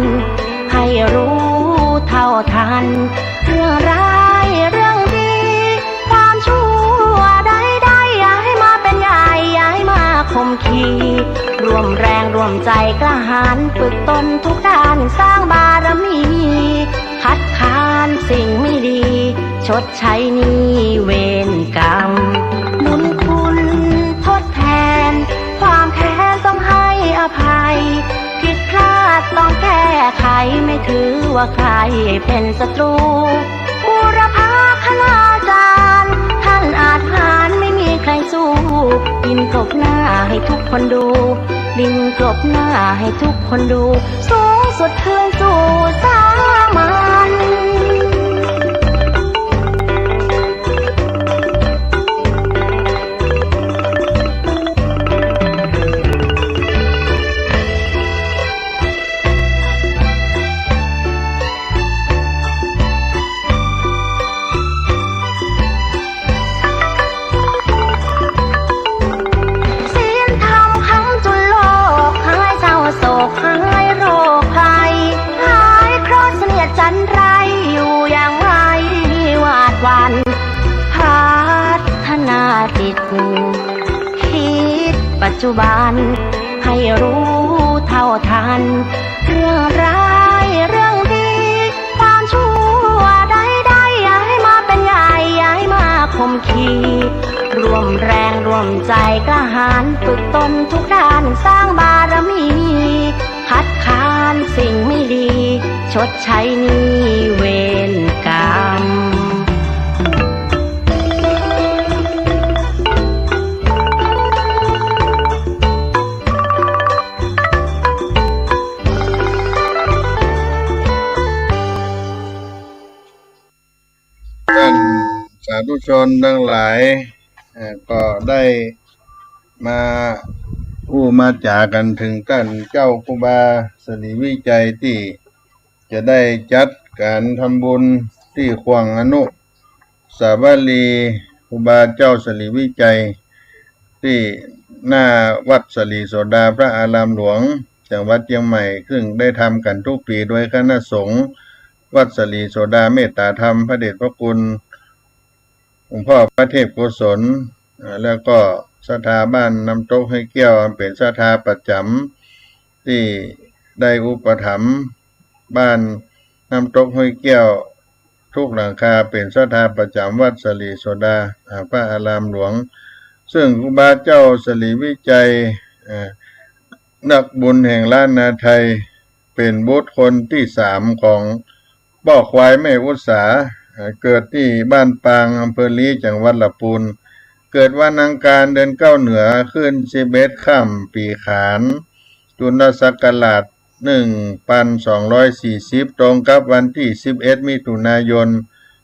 ให้รู้เท่าทันเรื่องร้ายเรื่องดีความชั่วใดๆอย่าให้มาเป็นใหญ่อย่าให้มาคมขีรวมแรงรวมใจกล้าหาญฝึกตนทุกด้านสร้างบารมีคัดค้านสิ่งไม่ดีชดใช้หนี้เวรกรรมบุญคุณทดแทนความแค้นต้องให้อภัยผิดพลาดต้องแก้ไขไม่ถือว่าใครเป็นศัตรูบูรพาคณาจารย์ท่านอาจหาญไม่มีใครสู้ดินกลบหน้าให้ทุกคนดูดินกลบหน้าให้ทุกคนดูสูงสุดคืนสู่สามัญปัจจุบันให้รู้เท่าทันเรื่องร้ายเรื่องดีความชั่วใดๆอย่าให้มาเป็นใหญ่อย่าให้มาคมขีรวมแรงรวมใจกล้าหาญฝึกตนทุกด้านสร้างบารมีคัดค้านสิ่งไม่ดีชดใช้หนี้เวรกรรมท่านสาธุชนทั้งหลายก็ได้มามาจากันถึงท่านเจ้าครูบาสลีวิจัยที่จะได้จัดการทำบุญที่ขวางอนุสาวรีย์ครูบาเจ้าสลีวิจัยที่หน้าวัดสลีโสดาพระอารามหลวงจังหวัดเชียงใหม่ซึ่งได้ทำกันทุกปีโดยคณะสงฆ์วัดสลีโสดาเมตตาธรรมพระเดชพระคุณ งค์พ่อพระเทพโกศลแล้วก็สถาบ้านน้ำตกห้วยแก้วเป็นสถาประจำที่ได้อุปถัมภ์บ้านน้ำตกห้วยแก้วทุกหลังคาเป็นสถาประจำวัดสลีโสดาพระอารามหลวงซึ่งครูบาเจ้าสลีวิจัยนักบุญแห่งล้านนาไทยเป็นบุตรคนที่3ของบ่อควายแม่อุตสาเกิดที่บ้านปางอำเภอลีจังหวัดลำพูนเกิดวันอังคารเดือน9เหนือขึ้น11ค่ำปีขานจุลศักราช1240ตรงกับวันที่11มิถุนายน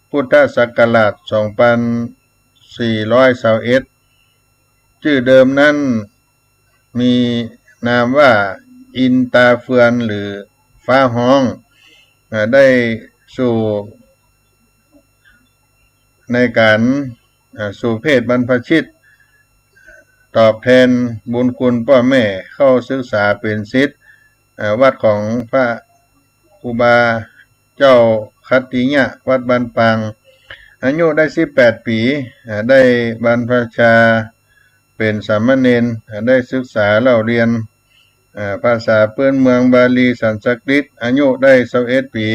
พุทธศักราช2421ชื่อเดิมนั้นมีนามว่าอินตาเฟือนหรือฟ้าห้องได้สู่ในการสู่เพศบรรพชิตตอบแทนบุญคุณพ่อแม่เข้าศึกษาเป็นศิษย์วัดของพระครูบาเจ้าคัตติยะวัดบ้านปางอายุได้18ปีได้บรรพชาเป็นสามเณรได้ศึกษาเล่าเรียนภาษาพื้นเมืองบาลีสันสกฤตอายุได้21ปี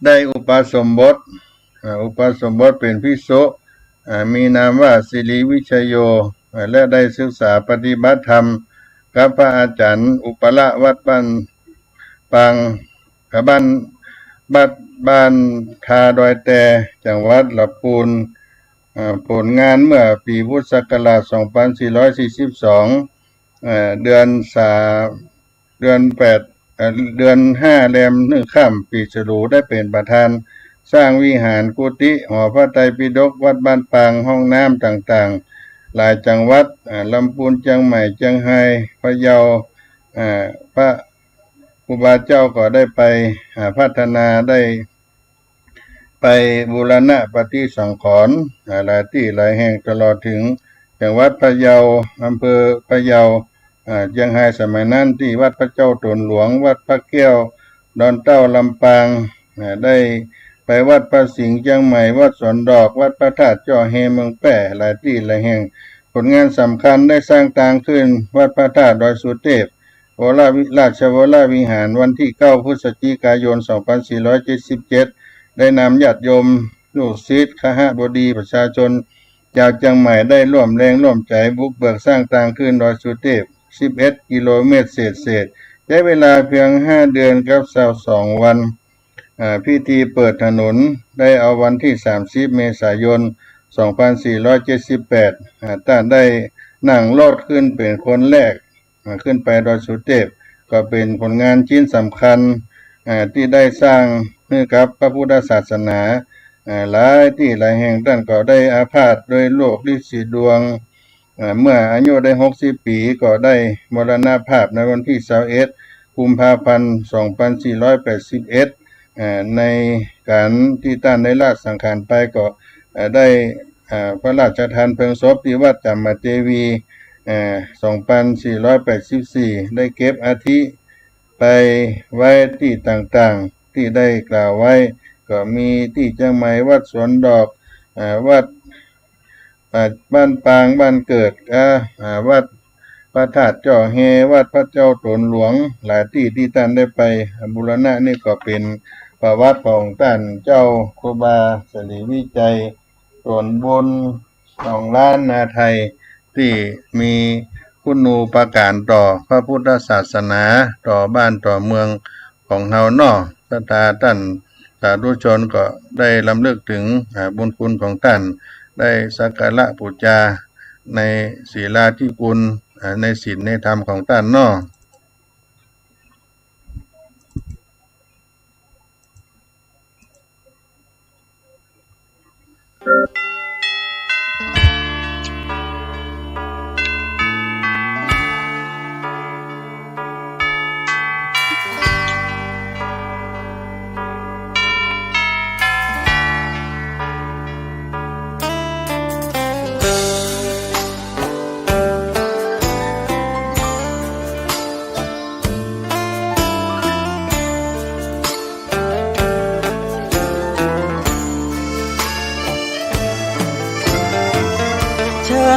ได้อุปสมบทเป็นภิกษุมีนามว่าสิริวิชโยและได้ศึกษาปฏิบัติธรรมกับพระอาจารย์อุปละวัดบ้านปางบ้านทาดอยแต่จังหวัดลำพูนผลงานเมื่อปีพุทธศักราช2442เดือน5แรม1ค่ำปีฉลูได้เป็นประธานสร้างวิหารกุฏิหอพระไตรปิฎกวัดบ้านปางห้องน้ำต่างๆหลายจังหวัดลำพูนเชียงใหม่เชียงไฮ้พะเยาพระครูบาเจ้าก็ได้ไปพัฒนาได้ไปบูรณะปฏิสังขรณ์หลายที่หลายแห่งตลอดถึงจังหวัดพะเยาอำเภอพะเยาเชียงไฮ้สมัยนั้นที่วัดพระเจ้าตนหลวงวัดพระแก้วดอนเต้าลำปางได้ไปวัดพระสิงห์เชียงใหม่วัดสวนดอกวัดพระธาตุจ่อเฮเมืองแป่หลายที่หลายแห่งผลงานสำคัญได้สร้างต่างขึ้นวัดพระธาตุดอยสุเทพราชวรวิหารวันที่9พฤศจิกายน2477ได้นำญาติโยมลูกศิษย์คหบดีประชาชนจากเชียงใหม่ได้ร่วมแรงร่วมใจบุกเบิกสร้างต่างขึ้นดอยสุเทพ11กิโลเมตรเศษใช้เวลาเพียง5เดือนกับ22วันพิธีเปิดถนนได้เอาวันที่30เมษายน2478ท่านได้นั่งรถขึ้นเป็นคนแรกขึ้นไปดอยสุเทพก็เป็นผลงานชิ้นสำคัญที่ได้สร้างให้กับพระพุทธศาสนาหลายที่หลายแห่งท่านก็ได้อาพาธโดยโรคฤทธิ์สีดวงเมื่ออายุได้60ปีก็ได้มรณภาพในวันที่21กุมภาพันธ์2481ในการที่ท่านได้ละสังขารไปก็ได้พระราชทานเพลิงศพที่วัดจามเทวี2484ได้เก็บอาธิไปไว้ที่ต่างๆที่ได้กล่าวไว้ก็มีที่เชียงใหม่วัดสวนดอกวัดบ้านปางบ้านเกิดวัดพระธาตุจ่อเฮวัดพระเจ้าตนหลวงหลายที่ที่ท่านได้ไปบูรณะนี่ก็เป็นประวัติของท่านเจ้าครูบาสลีวิจัยส่วนบุญของล้านนาไทยที่มีคุณูปการต่อพระพุทธศาสนาต่อบ้านต่อเมืองของเฮาเนาะศรัทธาท่านสาธุชนก็ได้รำลึกถึงบุญคุณของท่านได้สักการะบูชาในศีลาธิคุณในศีลในธรรมของท่านเนาะ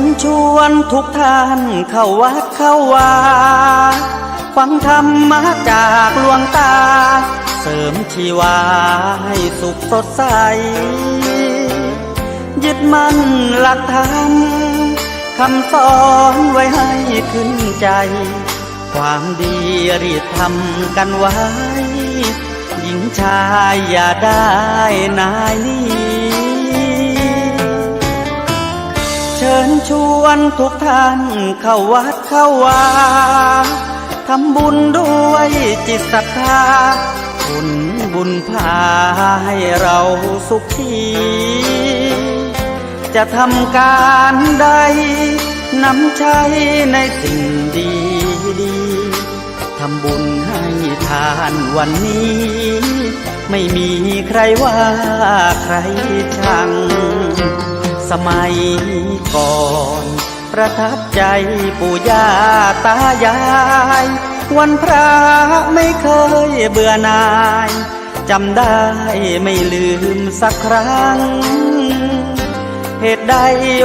ญชวนทุกท่านเข้าวัดเข้าวาฟังธรรมะจากหลวงตาเสริมชีวาให้สุขสดใสยึดมั่นหลักธรรมคำสอนไว้ให้ขึ้นใจความดีรีบทำกันไว้หญิงชายอย่าได้นายนี้เชิญชวนทุกท่านเข้าวัดเข้าวาทำบุญด้วยจิตศรัทธาผลบุญพาให้เราสุขีจะทำการใดนำใช้ในสิ่งดีดีทำบุญให้ทานวันนี้ไม่มีใครว่าใครชังสมัยก่อนประทับใจปู่ย่าตายายวันพระไม่เคยเบื่อหน่ายจำได้ไม่ลืมสักครั้งเหตุใด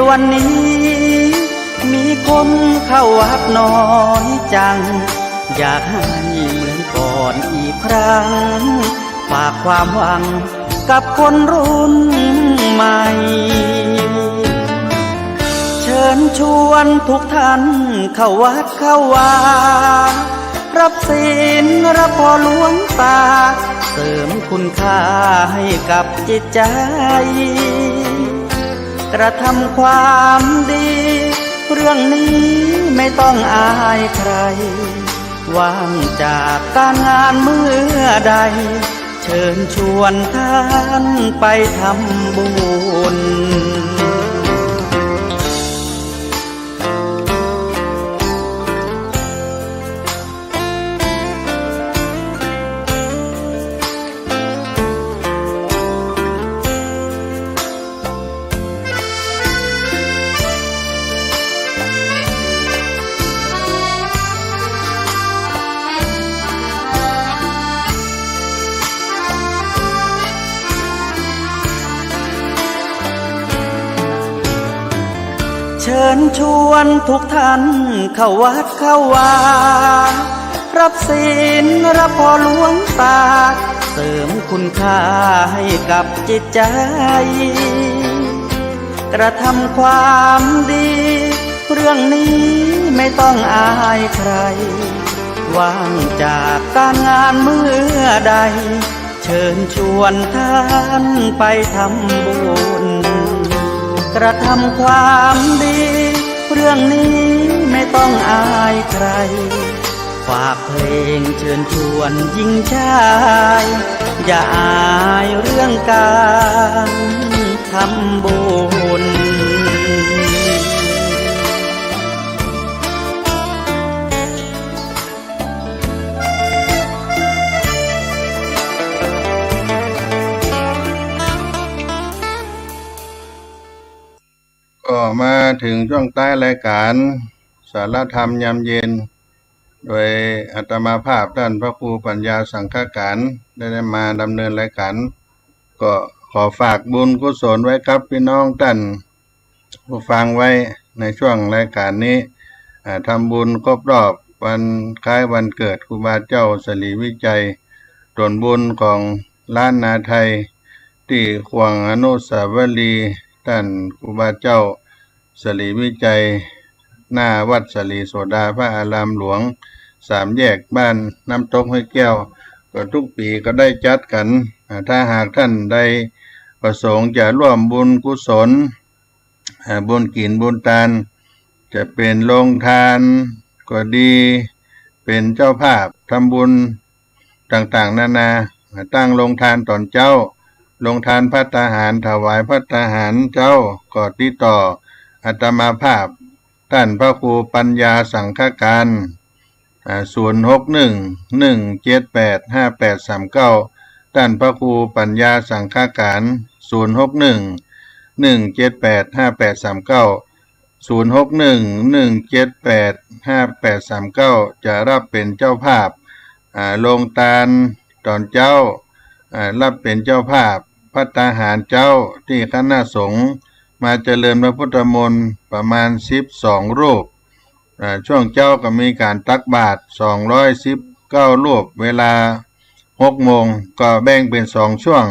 วันนี้มีคนเข้าวัดน้อยจังอยากให้เหมือนก่อนอีกครั้งฝากความหวังกับคนรุ่นใหม่เชิญชวนทุกท่านเข้าวัดเข้าวารับศีลรับพรหลวงตาเสริมคุณค่าให้กับจิตใจกระทำความดีเรื่องนี้ไม่ต้องอายใครว่างจากการงานเมื่อใดเชิญชวนท่านไปทำบุญเชิญชวนทุกท่านเข้าวัดเข้าวารับศีลรับพรหลวงตาเสริมคุณค่าให้กับจิตใจกระทำความดีเรื่องนี้ไม่ต้องอายใครว่างจากการงานเมื่อใดเชิญชวนท่านไปทำบุญกระทำความดีเรื่องนี้ไม่ต้องอายใครฝากเพลงเชิญชวนหญิงชายอย่าอายเรื่องการทำบุญก็มาถึงช่วงท้ายรายการสารธรรมยามเย็นโดยอาตมาภาพท่านพระครูปัญญาสังฆการได้มาดำเนินรายการก็ขอฝากบุญกุศลไว้ครับพี่น้องท่านผู้ฟังไว้ในช่วงรายการนี้ทำบุญครบรอบวันคล้ายวันเกิดครูบาเจ้าสลีวิจัยส่วนบุญของล้านนาไทยที่ขวงอนุสาวรีย์ท่านครูบาเจ้าสลีวิจัยหน้าวัดสลีโสดาพระอารามหลวง3 แยกบ้านน้ำตกห้วยแก้วก็ทุกปีก็ได้จัดกันถ้าหากท่านใดประสงค์จะร่วมบุญกุศลบุญกินบุญทานจะเป็นโรงทานก็ดีเป็นเจ้าภาพทำบุญต่างๆนานาตั้งโรงทานตอนเจ้าโรงทานภัตตาหารถวายภัตตาหารเจ้าก็ติดต่ออาตมาภาพท่านพระครูปัญญาสังฆการ0611785839ท่านพระครูปัญญาสังฆการ0611785839จะรับเป็นเจ้าภาพโรงทานตอนเจ้ารับเป็นเจ้าภาพภัตตาหารเจ้าที่คณะสงฆ์ มาเจริญพระพุทธมนต์ประมาณ12รูปช่วงเจ้าก็มีการตักบาตร219รูปเวลา6 โมงก็แบ่งเป็น2ช่วง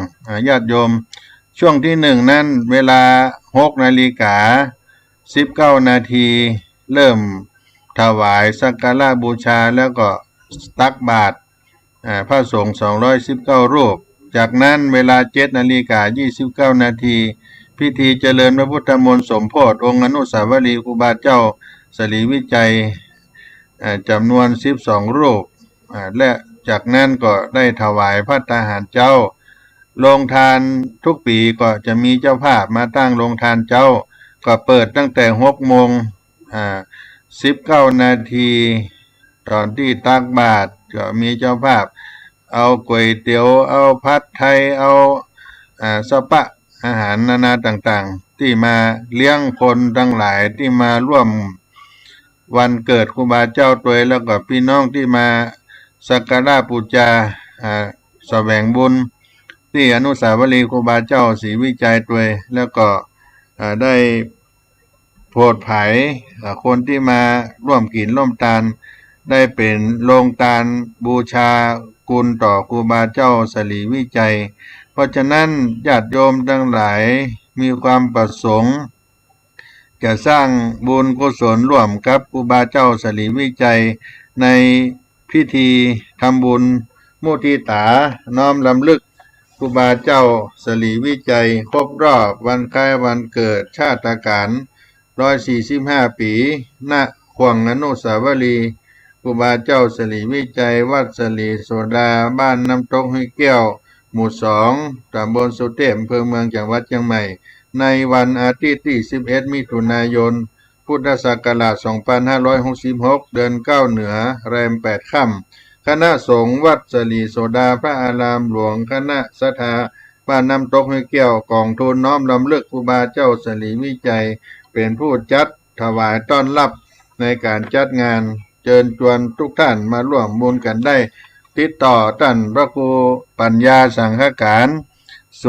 ญาติโยมช่วงที่1นั้นเวลา6 นาฬิกา19 นาทีเริ่มถวายสักการะบูชาแล้วก็ตักบาตรพระสงฆ์219รูปจากนั้นเวลา7 นาฬิกา29 นาทีพิธีเจริญพระพุทธมนต์สมโภชองค์อนุสาวรีย์ครูบาเจ้าสลีวิจัยจำนวน12รูปและจากนั้นก็ได้ถวายพระตาหารเจ้าโรงทานทุกปีก็จะมีเจ้าภาพมาตั้งโรงทานเจ้าก็เปิดตั้งแต่6 โมง19 นาทีตอนที่ตักบาตรก็มีเจ้าภาพเอาก๋วยเตี๋ยวเอาผัดไทยเอาสปะอาหารนานาต่างๆที่มาเลี้ยงคนทั้งหลายที่มาร่วมวันเกิดครูบาเจ้าตัวแล้วก็พี่น้องที่มาสักการะบูชาแสวงบุญที่อนุสาวรีย์ครูบาเจ้าศรีวิจัยตัวแล้วก็ได้โปรดไผ่คนที่มาร่วมกินร่วมทานได้เป็นโรงทานบูชาคุณต่อครูบาเจ้าสลีวิจัยเพราะฉะนั้นญาติโยมทั้งหลายมีความประสงค์จะสร้างบุญกุศลร่วมกับครูบาเจ้าสลีวิจัยในพิธีทำบุญมุทิตาน้อมรำลึกครูบาเจ้าสลีวิจัยครบรอบวันคล้ายวันเกิดชาติการ145 ปีณขวงอนุสาวรีย์ครูบาเจ้าสลีวิจัยวัดสลีโสดาบ้านน้ำตกห้วยแก้วหมู่2ตำบลสุเทพอำเภอเมืองจังหวัดเชียงใหม่ในวันอาทิตย์ที่11 มิถุนายนพุทธศักราช2566เดือน9เหนือแรม8 ค่ำคณะสงฆ์วัดสลีโสดาพระอารามหลวงคณะศรัทธาบ้านน้ำตกห้วยแก้วกองทุนน้อมรำลึกครูบาเจ้าสลีวิจัยเป็นผู้จัดถวายต้อนรับในการจัดงานเชิญชวนทุกท่านมาร่วมบุญกันได้ติดต่อท่านพระครูปัญญาสังฆการ0611785839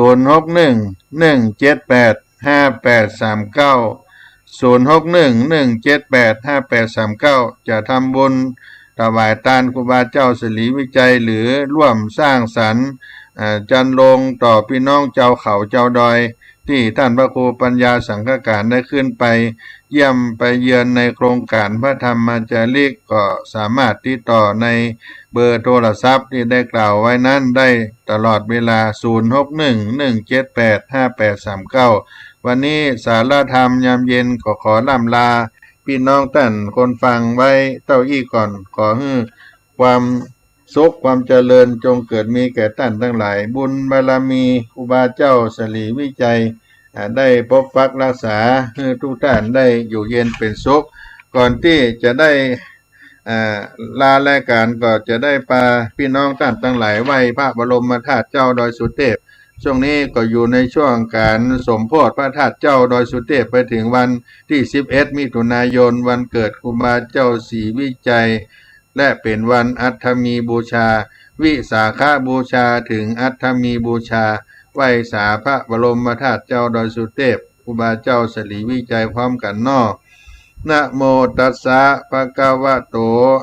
0611785839จะทำบุญถวายทานครูบาเจ้าสลีวิจัยหรือร่วมสร้างสรรค์จันลงต่อพี่น้องเจ้าเขาเจ้าดอยที่ท่านพระครูปัญญาสังฆการได้ขึ้นไปเยี่ยมไปเยือนในโครงการพระธรรมจาริกก็สามารถติดต่อในเบอร์โทรศัพท์ที่ได้กล่าวไว้นั้นได้ตลอดเวลา0611785839วันนี้สาระธรรมยามเย็นขอล่ำลาพี่น้องท่านคนฟังไว้เต้าอี้ก่อนขอให้ความสุขความเจริญจงเกิดมีแก่ท่านทั้งหลายบุญบารมีครูบาเจ้าสลีวิจัยได้ปกปักรักษาให้ทุกท่านได้อยู่เย็นเป็นสุขก่อนที่จะได้ลารายการก็จะได้พาพี่น้องท่านทั้งหลายไหว้พระบรมธาตุเจ้าดอยสุเทพช่วงนี้ก็อยู่ในช่วงการสมโภชพระธาตุเจ้าดอยสุเทพไปถึงวันที่11 มิถุนายนวันเกิดครูบาเจ้าศรีวิจัยและเป็นวันอัฐมีบูชาวิสาขบูชาถึงอัฐมีบูชาไหว้สาพระบรมธาตุเจ้าดอยสุเทพครูบาเจ้าสลีวิจัยพร้อมกันนอนะโมตัสสะภะคะวะโต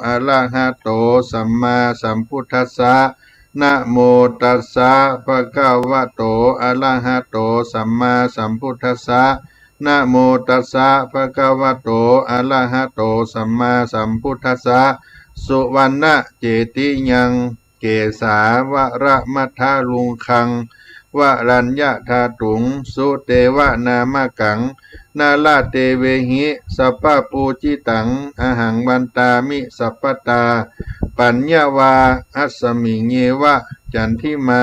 อะระหะโตสัมมาสัมพุทธัสสะนะโมตัสสะภะคะวะโตอะระหะโตสัมมาสัมพุทธัสสะนะโมตัสสะภะคะวะโตอะระหะโตสัมมาสัมพุทธัสสะสุวรรณเจติยังเกสาวระมัทธาลุงคังวรัญญาธาตุงสุเตวะนามกังนาลาเตเวหิสัพพปูจิตังอหังวันตามิสัพพตาปัญญาวาอัสสมิเงวะจันทิมา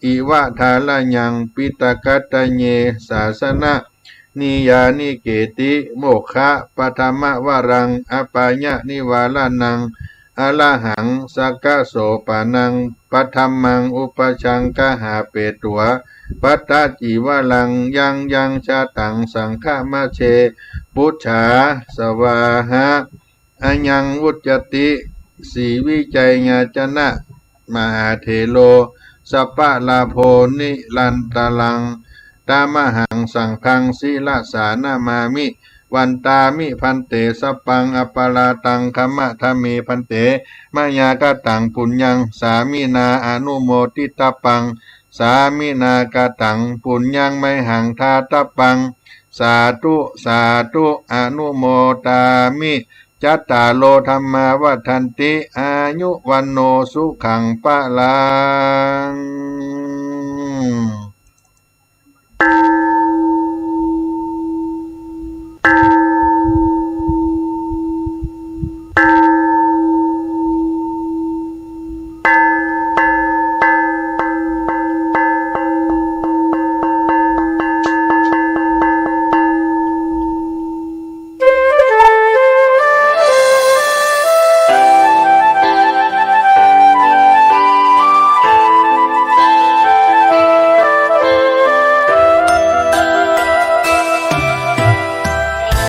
อิวะทาลายังปิตกัตตะเยสาสนะนิยานิเกติโมฆะปฐมวรังอปายะนิวาลานังอรหังสักกะโสปานังปัทมังอุปชังกหาเปตัว ปัตตาจีวาลังยังชาตังสังฆมาเชปุชฉาสวาหะอัญญังวุจติสีวิจัยญาจนะมหาเถโลสัปปะลาโพนิลันตาลัง ตามหังสังฆังศีลสานามามิวันตามิพันเตสัปปังอปาราตังคัมมะทะเมพันเตมายากตังปุญญังสามินาอนุโมทิตาปังสามินากตังปุญญังไมหังทาตปังสาธุสาธุอนุโมตามิจัตตาโลธรรมาวัฏันติอายุวันโนสุขังปะลัง